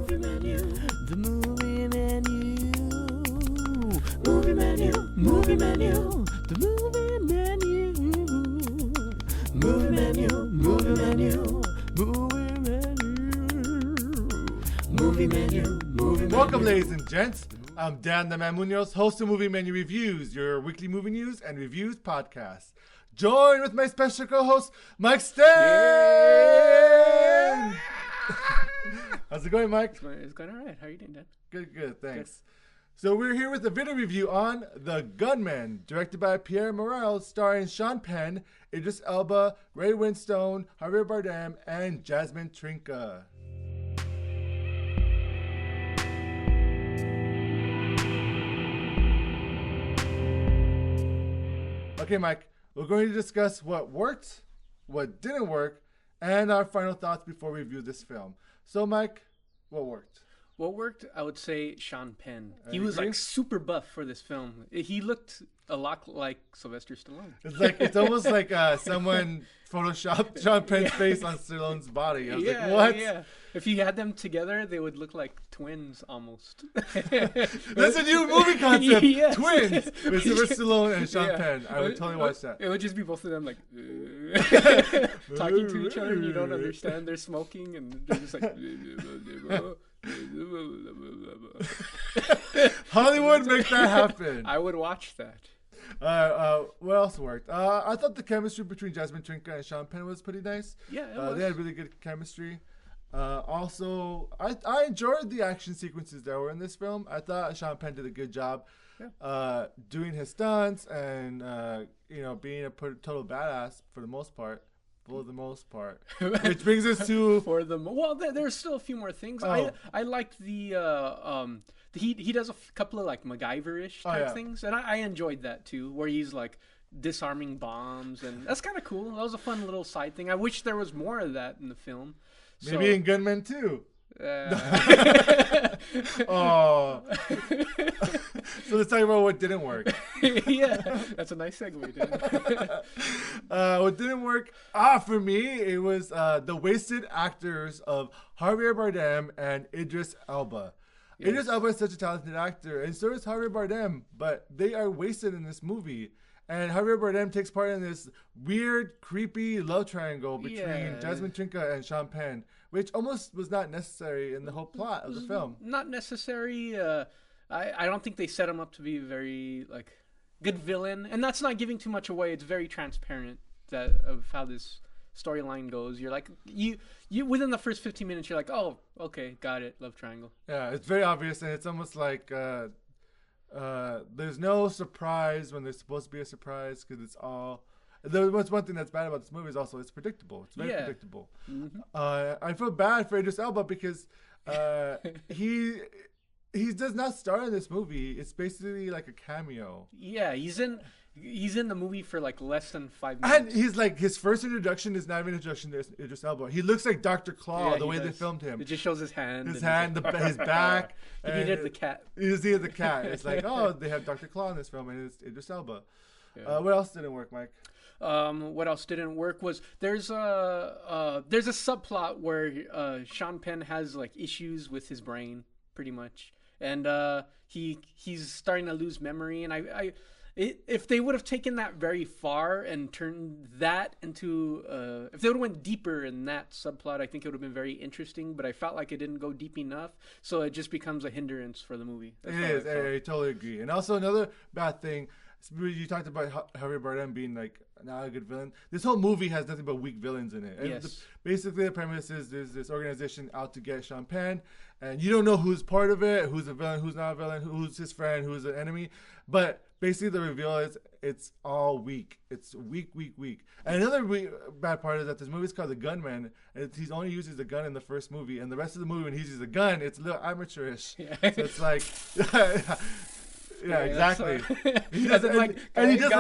Movie menu. The movie menu. Movie menu. Movie menu. The movie menu. Movie menu. Movie menu. Movie menu. Movie menu. Movie menu. Welcome, ladies and gents. I'm Dan the Man Munoz, host of Movie Menu Reviews, your weekly movie news and reviews podcast. Joined with my special co-host, Mike Stan. Yeah. How's it going, Mike? It's going all right. How are you doing, Dan? Good, thanks. So we're here with a video review on The Gunman, directed by Pierre Morel, starring Sean Penn, Idris Elba, Ray Winstone, Javier Bardem, and Jasmine Trinca. Okay, Mike, we're going to discuss what worked, what didn't work, and our final thoughts before we review this film. So, Mike, what worked? What worked, I would say Sean Penn. He I was agree. like super buff for this film. He looked a lot like Sylvester Stallone. It's almost like someone photoshopped Sean Penn's face on Stallone's body. I was like, what? Yeah. If you had them together, they would look like twins almost. That's a new movie concept. Yes. Twins with Sylvester Stallone and Sean Yeah. Penn. I would totally watch that. It would just be both of them like talking to each other and you don't understand. They're smoking and they're just like Hollywood, make that happen. I would watch that. What else worked? I thought the chemistry between Jasmine Trinca and Sean Penn was pretty nice. Yeah, it was. They had really good chemistry. Also, I enjoyed the action sequences that were in this film. I thought Sean Penn did a good job doing his stunts and being a total badass for the most part. Which brings us to there's still a few more things. Oh. I liked the he does a couple of like MacGyver-ish type things, and I enjoyed that too, where he's like disarming bombs, and that's kind of cool. That was a fun little side thing. I wish there was more of that in the film. maybe in Gunman too. Oh. So let's talk about what didn't work. Yeah, that's a nice segue, dude. What didn't work? For me, it was the wasted actors of Javier Bardem and Idris Elba. Yes. Idris Elba is such a talented actor, and so is Javier Bardem, but they are wasted in this movie. And Javier Bardem takes part in this weird, creepy love triangle between Jasmine Trinca and Sean Penn, which almost was not necessary in the whole plot of the film. Not necessary. I don't think they set him up to be a very like good villain, and that's not giving too much away. It's very transparent of how this storyline goes. You're like you within the first 15 minutes, you're like, oh, okay, got it, love triangle. Yeah, it's very obvious, and it's almost like there's no surprise when there's supposed to be a surprise because it's all. What's one thing that's bad about this movie is also it's predictable. It's very predictable. Mm-hmm. I feel bad for Idris Elba because he does not star in this movie. It's basically like a cameo. Yeah, he's in the movie for like less than 5 And minutes. he's like his first introduction is not even an introduction to Idris Elba. He looks like Dr. Claw the way they filmed him. It just shows his hand. His back. He needed the cat. He needed the cat. It's like, oh, they have Dr. Claw in this film, and it's Idris Elba. Yeah. What else didn't work, Mike? What else didn't work was there's a subplot where Sean Penn has like issues with his brain, pretty much, and he's starting to lose memory. And if they would have taken that very far and turned that into if they would have went deeper in that subplot, I think it would have been very interesting. But I felt like it didn't go deep enough, so it just becomes a hindrance for the movie. It is. I totally agree. And also another bad thing. You talked about Javier Bardem being like not a good villain. This whole movie has nothing but weak villains in it. And Yes. Basically, the premise is there's this organization out to get Sean Penn, and you don't know who's part of it, who's a villain, who's not a villain, who's his friend, who's an enemy. But basically, the reveal is it's all weak. It's weak. And another bad part is that this movie is called The Gunman, and he only uses the gun in the first movie, and the rest of the movie when he uses the gun, it's a little amateurish. Yeah. So it's like. Yeah, exactly. He does, and he does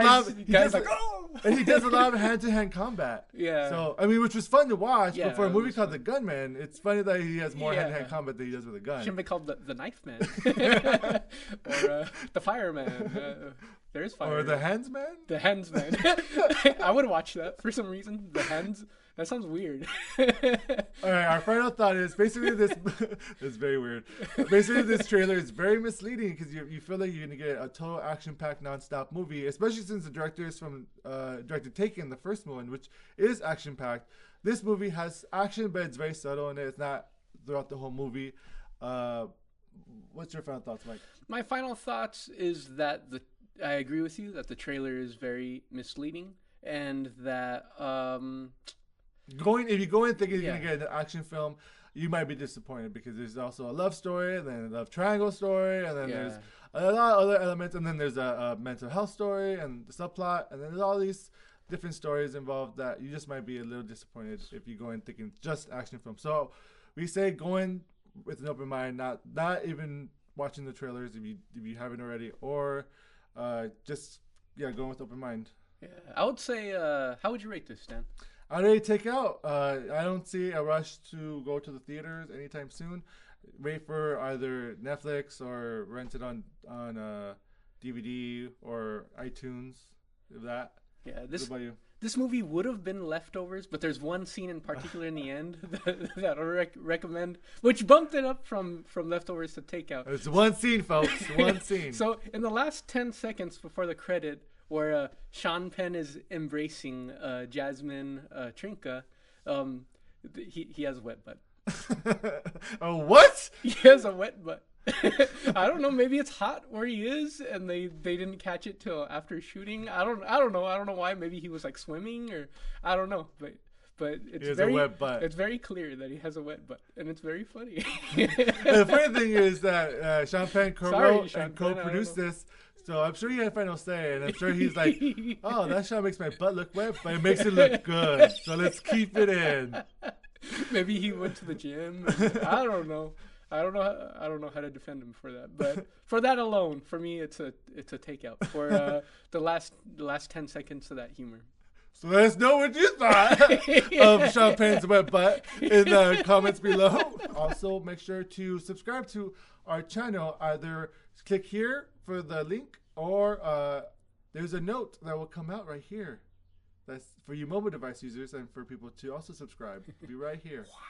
a lot of hand-to-hand combat. Yeah. So I mean, which was fun to watch. Yeah, but for a it movie was called fun. The Gunman, it's funny that he has more hand-to-hand combat than he does with a gun. Shouldn't be called the Knife Man or the Fireman. There is fire. Or the Handsman. The Handsman. I would watch that for some reason. The Hands. That sounds weird. All right, our final thought is basically this. It's very weird. Basically, this trailer is very misleading because you feel like you're gonna get a total action-packed, non-stop movie, especially since the director is from directed Taken, the first one, which is action-packed. This movie has action, but it's very subtle in it. It's not throughout the whole movie. What's your final thoughts, Mike? My final thoughts is that I agree with you that the trailer is very misleading, and that if you go in thinking you're gonna get an action film, you might be disappointed because there's also a love story, and then a love triangle story, and then there's a lot of other elements, and then there's a mental health story and the subplot, and then there's all these different stories involved that you just might be a little disappointed if you go in thinking just action film. So we say go in with an open mind, not even watching the trailers if you haven't already, or just going with open mind. Yeah, I would say. How would you rate this, Stan? I'd already take out. I don't see a rush to go to the theaters anytime soon. Wait for either Netflix or rent it on DVD or iTunes. If that. Yeah. What about you? This movie would have been Leftovers, but there's one scene in particular in the end that I recommend, which bumped it up from Leftovers to Takeout. It's one scene, folks. One scene. So in the last 10 seconds before the credit, where Sean Penn is embracing Jasmine Trinka, he has a wet butt. Oh, what? He has a wet butt. I don't know. Maybe it's hot where he is, and they didn't catch it till after shooting. I don't know. I don't know why. Maybe he was like swimming, or I don't know. But it's a wet butt. It's very clear that he has a wet butt, and it's very funny. The funny thing is that Sean Penn co-wrote and co-produced this. So I'm sure he had final say, and I'm sure he's like, "Oh, that shot makes my butt look wet, but it makes it look good. So let's keep it in." Maybe he went to the gym. I don't know. I don't know how to defend him for that. But for that alone, for me, it's a takeout for the last 10 seconds of that humor. So let us know what you thought of Sean Penn's wet butt in the comments below. Also, make sure to subscribe to our channel. Either click here for the link, or there's a note that will come out right here. That's for you mobile device users and for people to also subscribe. It'll be right here. Wow.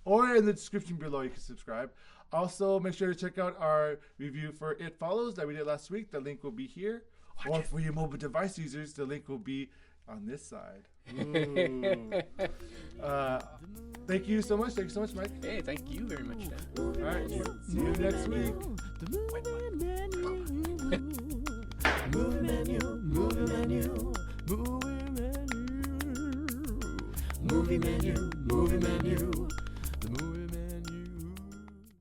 Or in the description below, you can subscribe. Also, make sure to check out our review for It Follows that we did last week. The link will be here. Or for your mobile device users, the link will be on this side. Thank you so much. Thank you so much, Mike. Hey, thank you very much, Dan. All right. See you next week. Movie menu, movie menu, movie menu, movie menu, movie menu.